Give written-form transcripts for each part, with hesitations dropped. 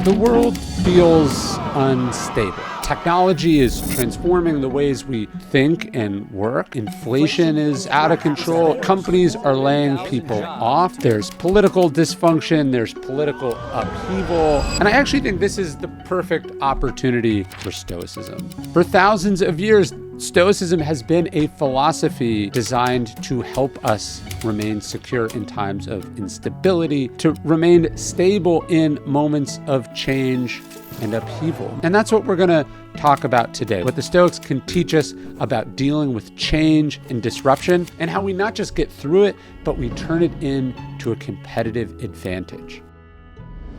The world feels unstable. Technology is transforming the ways we think and work. Inflation is out of control. Companies are laying people off. There's political dysfunction. There's political upheaval. And I actually think this is the perfect opportunity for Stoicism. For thousands of years, Stoicism has been a philosophy designed to help us remain secure in times of instability, to remain stable in moments of change and upheaval. And that's what we're going to talk about today, what the Stoics can teach us about dealing with change and disruption, and how we not just get through it, but we turn it into a competitive advantage.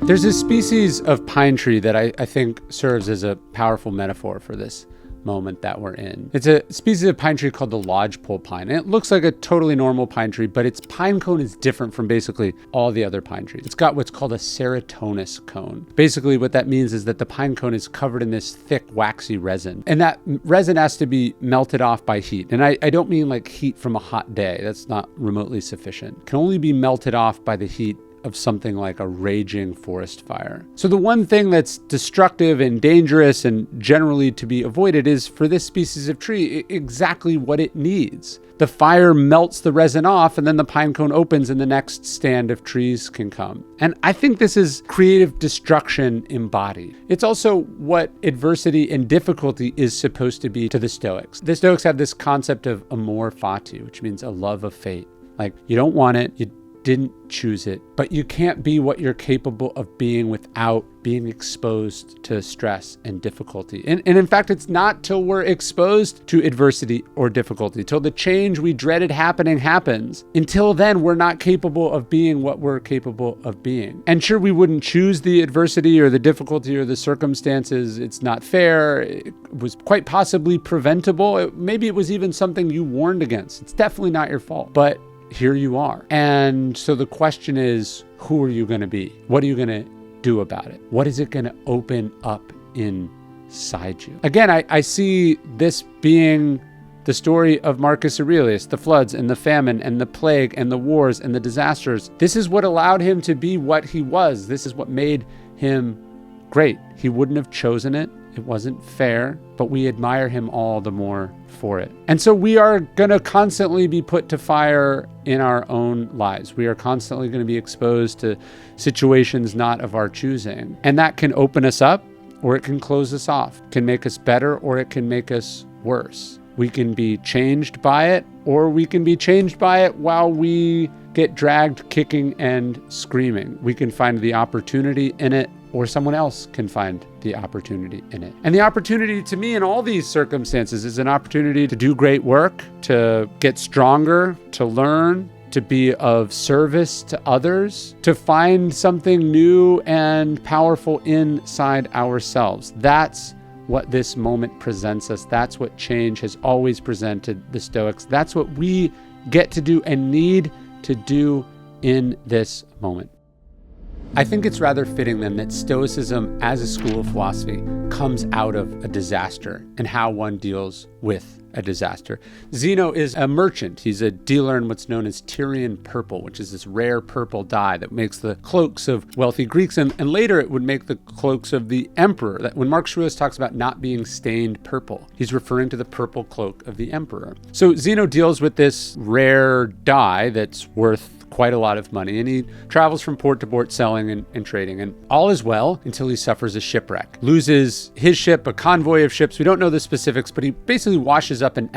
There's a species of pine tree that I think serves as a powerful metaphor for this moment that we're in. It's a species of pine tree called the lodgepole pine. And it looks like a totally normal pine tree, but its pine cone is different from basically all the other pine trees. It's got what's called a serotonous cone. Basically what that means is that the pine cone is covered in this thick, waxy resin. And that resin has to be melted off by heat. And I don't mean like heat from a hot day. That's not remotely sufficient. It can only be melted off by the heat of something like a raging forest fire. So the one thing that's destructive and dangerous and generally to be avoided is for this species of tree exactly what it needs. The fire melts the resin off and then the pine cone opens and the next stand of trees can come. And I think this is creative destruction embodied. It's also what adversity and difficulty is supposed to be to the Stoics. The Stoics have this concept of Amor, Fati, which means a love of fate. Like you don't want it, you didn't choose it, but you can't be what you're capable of being without being exposed to stress and difficulty. And in fact, it's not till we're exposed to adversity or difficulty, till the change we dreaded happening happens. Until then, we're not capable of being what we're capable of being. And sure, we wouldn't choose the adversity or the difficulty or the circumstances. It's not fair. It was quite possibly preventable. Maybe it was even something you warned against. It's definitely not your fault. But here you are. And so the question is, who are you going to be? What are you going to do about it? What is it going to open up inside you? Again, I see this being the story of Marcus Aurelius, the floods and the famine and the plague and the wars and the disasters. This is what allowed him to be what he was. This is what made him great. He wouldn't have chosen it. It wasn't fair, but we admire him all the more for it. And so we are going to constantly be put to fire in our own lives. We are constantly going to be exposed to situations not of our choosing. And that can open us up or it can close us off. It can make us better or it can make us worse. We can be changed by it or we can be changed by it while we get dragged kicking and screaming. We can find the opportunity in it, or someone else can find the opportunity in it. And the opportunity to me in all these circumstances is an opportunity to do great work, to get stronger, to learn, to be of service to others, to find something new and powerful inside ourselves. That's what this moment presents us. That's what change has always presented the Stoics. That's what we get to do and need to do in this moment. I think it's rather fitting then that Stoicism as a school of philosophy comes out of a disaster and how one deals with a disaster. Zeno is a merchant. He's a dealer in what's known as Tyrian purple, which is this rare purple dye that makes the cloaks of wealthy Greeks. And later it would make the cloaks of the emperor. That when Marcus Aurelius talks about not being stained purple, he's referring to the purple cloak of the emperor. So Zeno deals with this rare dye that's worth quite a lot of money, and he travels from port to port selling and trading, and all is well until he suffers a shipwreck. Loses his ship, a convoy of ships. We don't know the specifics, but he basically washes up in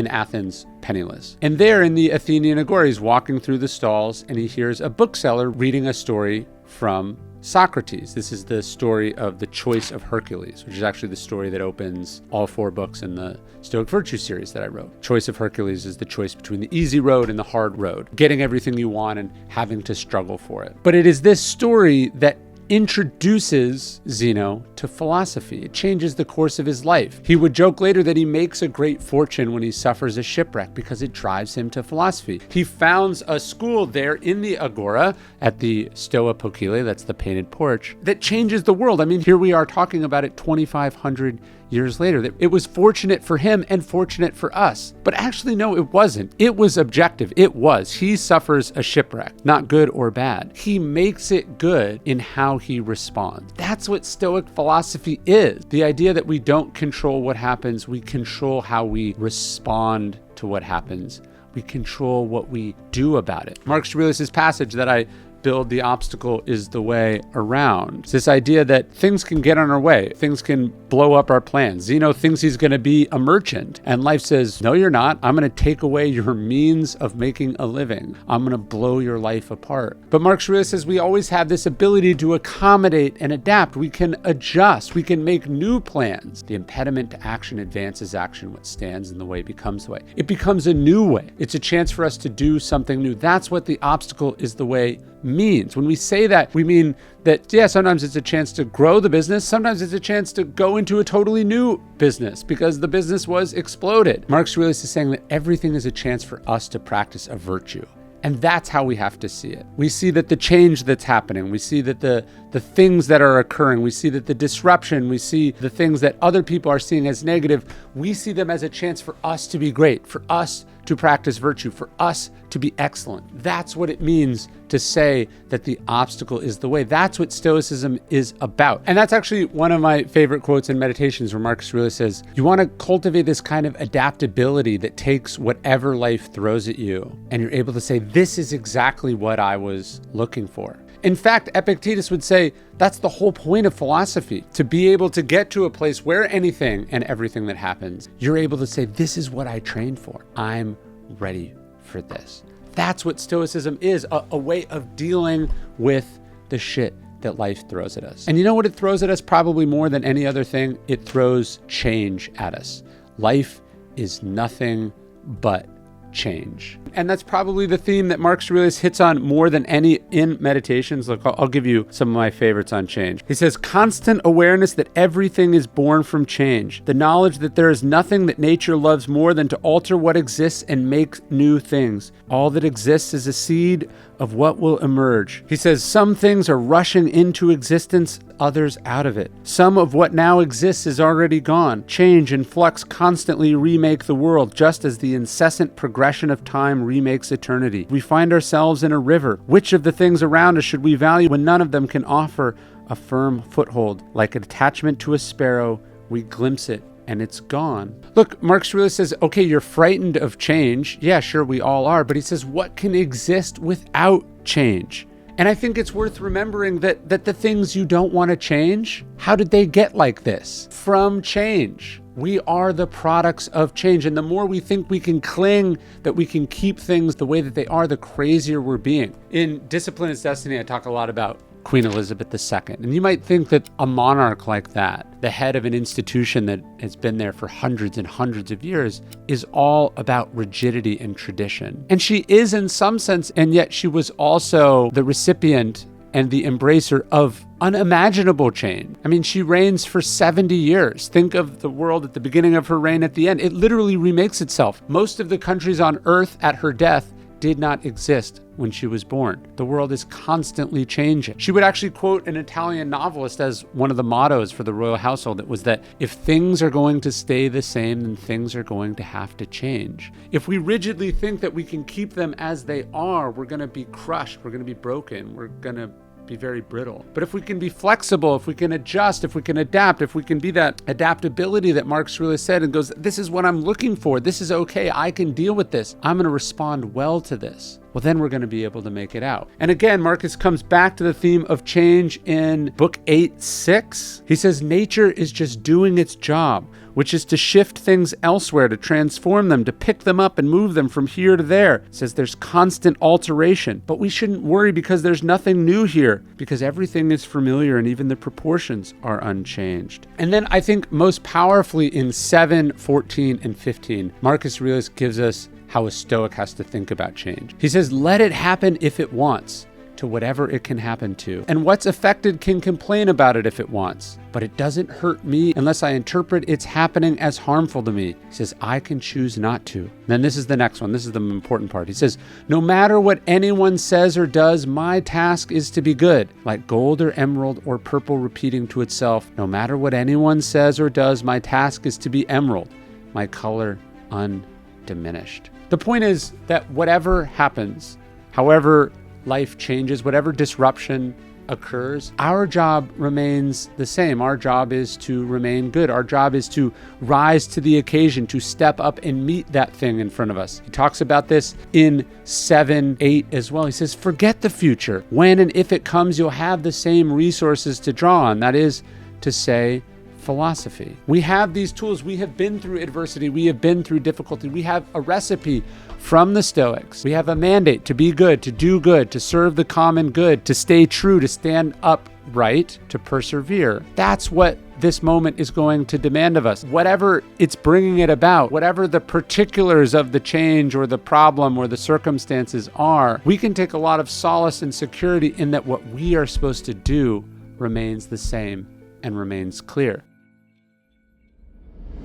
Athens penniless. And there in the Athenian Agora, he's walking through the stalls and he hears a bookseller reading a story from Socrates. This is the story of the choice of Hercules, which is actually the story that opens all 4 books in the Stoic Virtue series that I wrote. Choice of Hercules is the choice between the easy road and the hard road, getting everything you want and having to struggle for it. But it is this story that introduces Zeno to philosophy. It changes the course of his life. He would joke later that he makes a great fortune when he suffers a shipwreck because it drives him to philosophy. He founds a school there in the Agora at the Stoa Pocile, that's the painted porch, that changes the world. I mean, here we are talking about it 2,500 years later, that it was fortunate for him and fortunate for us. But actually, no, it wasn't. It was objective. It was. He suffers a shipwreck, not good or bad. He makes it good in how he responds. That's what Stoic philosophy is. The idea that we don't control what happens, we control how we respond to what happens. We control what we do about it. Marcus Aurelius' passage that I build, the obstacle is the way around. It's this idea that things can get on our way. Things can blow up our plans. Zeno thinks he's going to be a merchant, and life says, no, you're not. I'm going to take away your means of making a living. I'm going to blow your life apart. But Marcus Aurelius says we always have this ability to accommodate and adapt. We can adjust. We can make new plans. The impediment to action advances action. What stands in the way becomes the way. It becomes a new way. It's a chance for us to do something new. That's what the obstacle is the way means. When we say that, we mean that, yeah, sometimes it's a chance to grow the business. Sometimes it's a chance to go into a totally new business because the business was exploded. Marcus Aurelius is saying that everything is a chance for us to practice a virtue. And that's how we have to see it. We see that the change that's happening, we see that the things that are occurring, we see that the disruption, we see the things that other people are seeing as negative, we see them as a chance for us to be great, for us to practice virtue, for us to be excellent. That's what it means to say that the obstacle is the way. That's what Stoicism is about. And that's actually one of my favorite quotes in Meditations, where Marcus Aurelius says, you want to cultivate this kind of adaptability that takes whatever life throws at you, and you're able to say, this is exactly what I was looking for. In fact, Epictetus would say that's the whole point of philosophy, to be able to get to a place where anything and everything that happens, you're able to say, this is what I trained for. I'm ready for this. That's what Stoicism is, a way of dealing with the shit that life throws at us. And you know what it throws at us probably more than any other thing? It throws change at us. Life is nothing but change. And that's probably the theme that Marcus Aurelius hits on more than any in Meditations. Look, I'll give you some of my favorites on change. He says, constant awareness that everything is born from change. The knowledge that there is nothing that nature loves more than to alter what exists and make new things. All that exists is a seed of what will emerge. He says, some things are rushing into existence, others out of it. Some of what now exists is already gone. Change and flux constantly remake the world, just as the incessant progression of time remakes eternity. We find ourselves in a river. Which of the things around us should we value when none of them can offer a firm foothold? Like an attachment to a sparrow, we glimpse it and it's gone. Look, Marcus Aurelius says, okay, you're frightened of change. Yeah, sure, we all are. But he says, what can exist without change? And I think it's worth remembering that the things you don't want to change, how did they get like this? From change. We are the products of change. And the more we think we can cling, that we can keep things the way that they are, the crazier we're being. In Discipline is Destiny, I talk a lot about Queen Elizabeth II. And you might think that a monarch like that, the head of an institution that has been there for hundreds and hundreds of years, is all about rigidity and tradition. And she is in some sense, and yet she was also the recipient and the embracer of unimaginable change. I mean, she reigns for 70 years. Think of the world at the beginning of her reign, at the end. It literally remakes itself. Most of the countries on earth at her death did not exist when she was born. The world is constantly changing. She would actually quote an Italian novelist as one of the mottos for the royal household. It was that if things are going to stay the same, then things are going to have to change. If we rigidly think that we can keep them as they are, we're going to be crushed, we're going to be broken, we're going to be very brittle. But if we can be flexible, if we can adjust, if we can adapt, if we can be that adaptability that Marcus Aurelius said and goes, this is what I'm looking for, this is okay, I can deal with this, I'm going to respond well to this, well, then we're going to be able to make it out. And again, Marcus comes back to the theme of change in book 8:6. He says, nature is just doing its job, which is to shift things elsewhere, to transform them, to pick them up and move them from here to there. It says there's constant alteration, but we shouldn't worry because there's nothing new here, because everything is familiar and even the proportions are unchanged. And then I think most powerfully in 7, 14, and 15, Marcus Aurelius gives us how a Stoic has to think about change. He says, let it happen if it wants. to whatever it can happen to. And what's affected can complain about it if it wants, but it doesn't hurt me unless I interpret its happening as harmful to me. He says, I can choose not to. Then this is the next one. This is the important part. He says, no matter what anyone says or does, my task is to be good, like gold or emerald or purple repeating to itself. No matter what anyone says or does, my task is to be emerald, my color undiminished. The point is that whatever happens, however life changes, whatever disruption occurs, our job remains the same. Our job is to remain good. Our job is to rise to the occasion, to step up and meet that thing in front of us. He talks about this in 7:8 as well. He says, forget the future. When and if it comes, you'll have the same resources to draw on. That is to say, philosophy. We have these tools. We have been through adversity. We have been through difficulty. We have a recipe from the Stoics. We have a mandate to be good, to do good, to serve the common good, to stay true, to stand upright, to persevere. That's what this moment is going to demand of us. Whatever it's bringing it about, whatever the particulars of the change or the problem or the circumstances are, we can take a lot of solace and security in that what we are supposed to do remains the same and remains clear.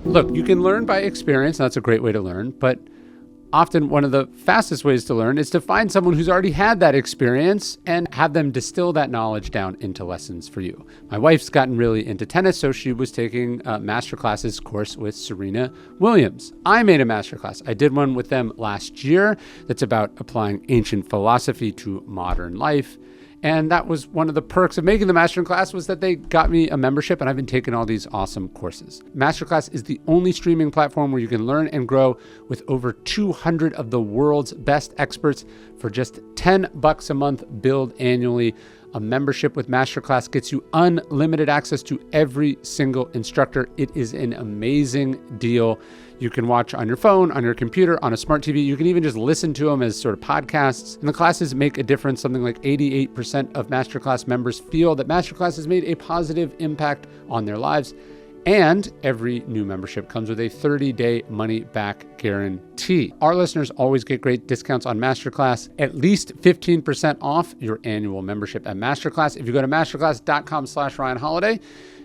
Look, you can learn by experience. That's a great way to learn, but often one of the fastest ways to learn is to find someone who's already had that experience and have them distill that knowledge down into lessons for you. My wife's gotten really into tennis, so she was taking a masterclasses course with Serena Williams. I made a masterclass. I did one with them last year that's about applying ancient philosophy to modern life. And that was one of the perks of making the masterclass, was that they got me a membership, and I've been taking all these awesome courses. Masterclass is the only streaming platform where you can learn and grow with over 200 of the world's best experts for just $10 a month billed annually. A membership with Masterclass gets you unlimited access to every single instructor. It is an amazing deal. You can watch on your phone, on your computer, on a smart TV. You can even just listen to them as sort of podcasts. And the classes make a difference. Something like 88% of Masterclass members feel that Masterclass has made a positive impact on their lives. And every new membership comes with a 30-day money-back guarantee. Our listeners always get great discounts on Masterclass, at least 15% off your annual membership at Masterclass. If you go to masterclass.com/Ryan Holiday,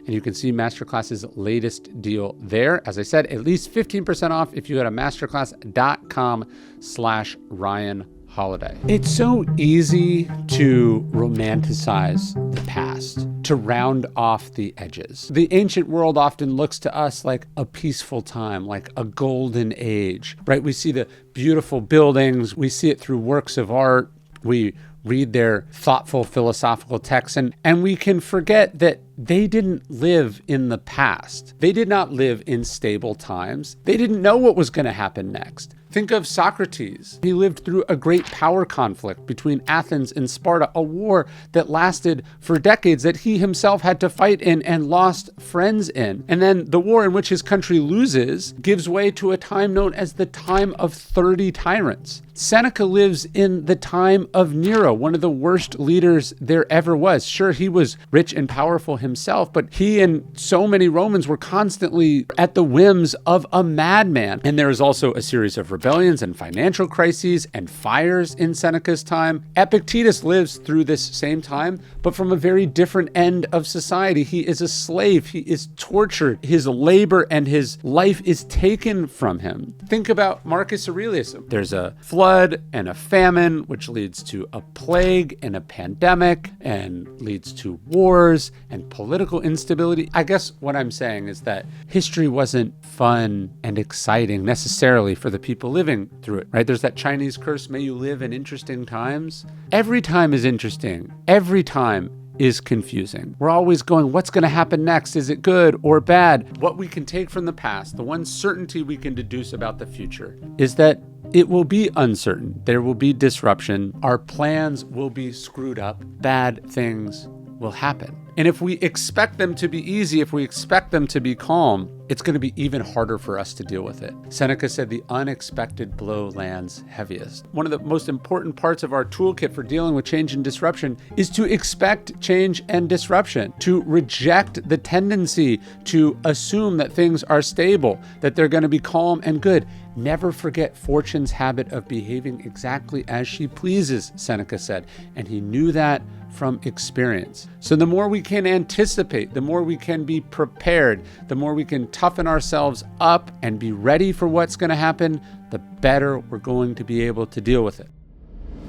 and you can see Masterclass's latest deal there. As I said, at least 15% off if you go to masterclass.com/Ryan Holiday. It's so easy to romanticize the past, to round off the edges. The ancient world often looks to us like a peaceful time, like a golden age, right? We see the beautiful buildings. We see it through works of art. We read their thoughtful philosophical texts, and we can forget that they didn't live in the past. They did not live in stable times. They didn't know what was going to happen next. Think of Socrates. He lived through a great power conflict between Athens and Sparta, a war that lasted for decades that he himself had to fight in and lost friends in. And then the war in which his country loses gives way to a time known as the time of 30 tyrants. Seneca lives in the time of Nero, one of the worst leaders there ever was. Sure, he was rich and powerful himself, but he and so many Romans were constantly at the whims of a madman. And there is also a series of rebellions and financial crises and fires in Seneca's time. Epictetus lives through this same time, but from a very different end of society. He is a slave. He is tortured. His labor and his life is taken from him. Think about Marcus Aurelius. There's a flood and a famine, which leads to a plague and a pandemic and leads to wars and political instability. I guess what I'm saying is that history wasn't fun and exciting necessarily for the people living through it, right? There's that Chinese curse, may you live in interesting times. Every time is interesting. Every time is confusing. We're always going, what's going to happen next? Is it good or bad? What we can take from the past, the one certainty we can deduce about the future, is that it will be uncertain. There will be disruption. Our plans will be screwed up. Bad things will happen. And if we expect them to be easy, if we expect them to be calm, it's going to be even harder for us to deal with it. Seneca said the unexpected blow lands heaviest. One of the most important parts of our toolkit for dealing with change and disruption is to expect change and disruption, to reject the tendency to assume that things are stable, that they're going to be calm and good. Never forget fortune's habit of behaving exactly as she pleases, Seneca said, and he knew that from experience. So the more we can anticipate, the more we can be prepared, the more we can toughen ourselves up and be ready for what's going to happen, the better we're going to be able to deal with it.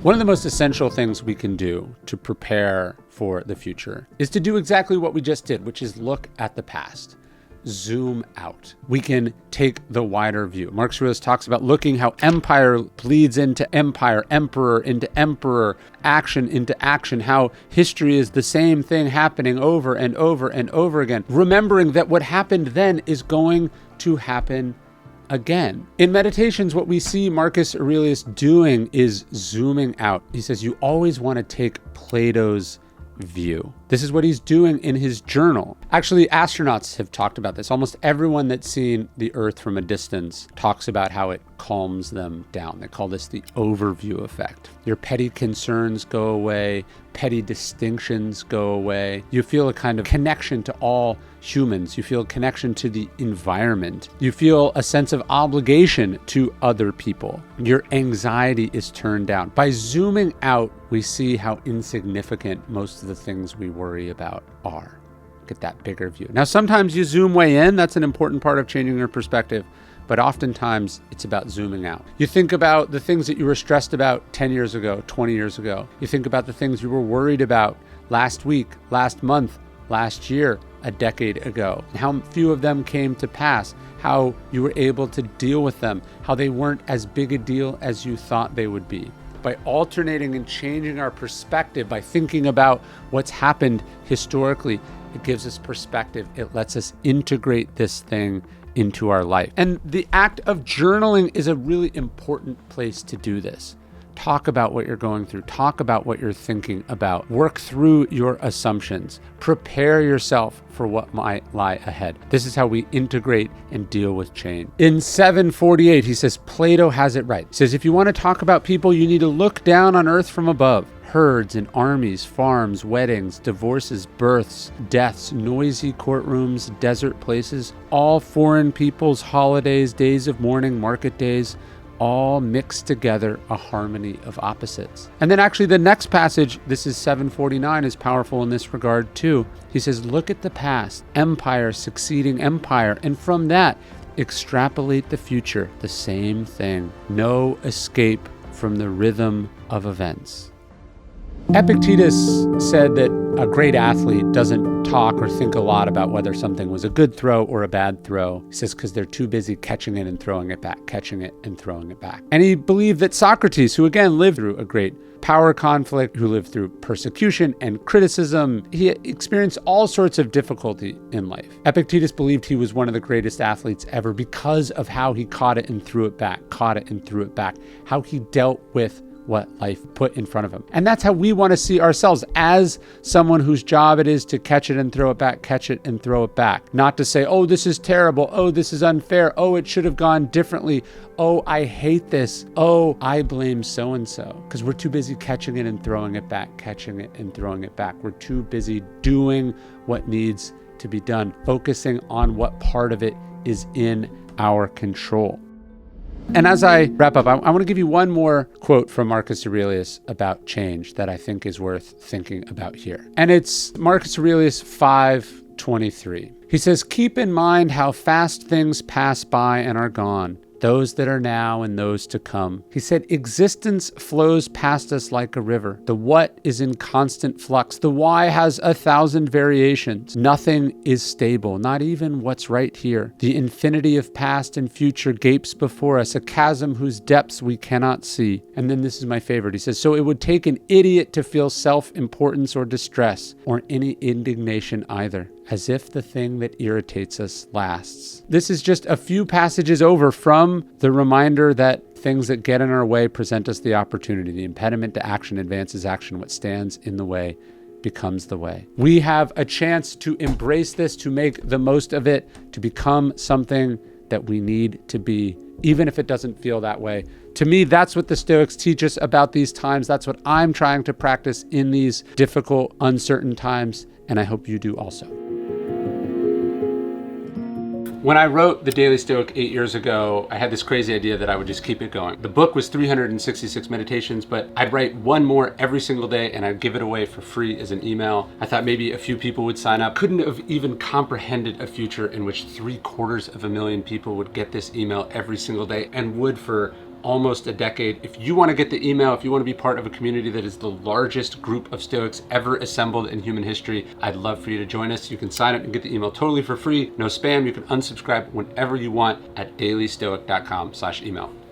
One of the most essential things we can do to prepare for the future is to do exactly what we just did, which is look at the past. Zoom out. We can take the wider view. Marcus Aurelius talks about looking how empire bleeds into empire, emperor into emperor, action into action, how history is the same thing happening over and over and over again, remembering that what happened then is going to happen again. In Meditations, what we see Marcus Aurelius doing is zooming out. He says you always want to take Plato's view. This is what he's doing in his journal. Actually, astronauts have talked about this. Almost everyone that's seen the Earth from a distance talks about how it calms them down. They call this the overview effect. Your petty concerns go away, petty distinctions go away. You feel a kind of connection to all humans. You feel a connection to the environment. You feel a sense of obligation to other people. Your anxiety is turned down. By zooming out, we see how insignificant most of the things we worry about are. Get that bigger view. Now, sometimes you zoom way in. That's an important part of changing your perspective. But oftentimes it's about zooming out. You think about the things that you were stressed about 10 years ago, 20 years ago. You think about the things you were worried about last week, last month, last year, a decade ago. How few of them came to pass, how you were able to deal with them, how they weren't as big a deal as you thought they would be. By alternating and changing our perspective, by thinking about what's happened historically, it gives us perspective. It lets us integrate this thing into our life. And the act of journaling is a really important place to do this. Talk about what you're going through. Talk about what you're thinking about. Work through your assumptions. Prepare yourself for what might lie ahead. This is how we integrate and deal with change. In 748, he says, Plato has it right. He says, if you want to talk about people, you need to look down on earth from above. Herds and armies, farms, weddings, divorces, births, deaths, noisy courtrooms, desert places, all foreign peoples, holidays, days of mourning, market days, all mixed together, a harmony of opposites. And then actually the next passage, this is 749, is powerful in this regard too. He says, look at the past, empire succeeding empire, and from that, extrapolate the future, the same thing. No escape from the rhythm of events. Epictetus said that a great athlete doesn't talk or think a lot about whether something was a good throw or a bad throw. He says because they're too busy catching it and throwing it back, catching it and throwing it back. And he believed that Socrates, who again lived through a great power conflict, who lived through persecution and criticism, he experienced all sorts of difficulty in life. Epictetus believed he was one of the greatest athletes ever because of how he caught it and threw it back, caught it and threw it back, how he dealt with what life put in front of him. And that's how we want to see ourselves, as someone whose job it is to catch it and throw it back, catch it and throw it back. Not to say, oh, this is terrible. Oh, this is unfair. Oh, it should have gone differently. Oh, I hate this. Oh, I blame so-and-so. Because we're too busy catching it and throwing it back, catching it and throwing it back. We're too busy doing what needs to be done, focusing on what part of it is in our control. And as I wrap up, I want to give you one more quote from Marcus Aurelius about change that I think is worth thinking about here. And it's Marcus Aurelius 5:23. He says, keep in mind how fast things pass by and are gone, those that are now and those to come. He said, existence flows past us like a river. The what is in constant flux. The why has 1,000 variations. Nothing is stable, not even what's right here. The infinity of past and future gapes before us, a chasm whose depths we cannot see. And then this is my favorite. He says, so it would take an idiot to feel self-importance or distress, or any indignation either, as if the thing that irritates us lasts. This is just a few passages over from the reminder that things that get in our way present us the opportunity. The impediment to action advances action. What stands in the way becomes the way. We have a chance to embrace this, to make the most of it, to become something that we need to be, even if it doesn't feel that way. To me, that's what the Stoics teach us about these times. That's what I'm trying to practice in these difficult, uncertain times, and I hope you do also. When I wrote The Daily Stoic 8 years ago, I had this crazy idea that I would just keep it going. The book was 366 meditations, but I'd write one more every single day and I'd give it away for free as an email. I thought maybe a few people would sign up. Couldn't have even comprehended a future in which 750,000 people would get this email every single day, and would for almost a decade. If you want to get the email, if you want to be part of a community that is the largest group of Stoics ever assembled in human history, I'd love for you to join us. You can sign up and get the email totally for free, no spam. You can unsubscribe whenever you want at dailystoic.com/email.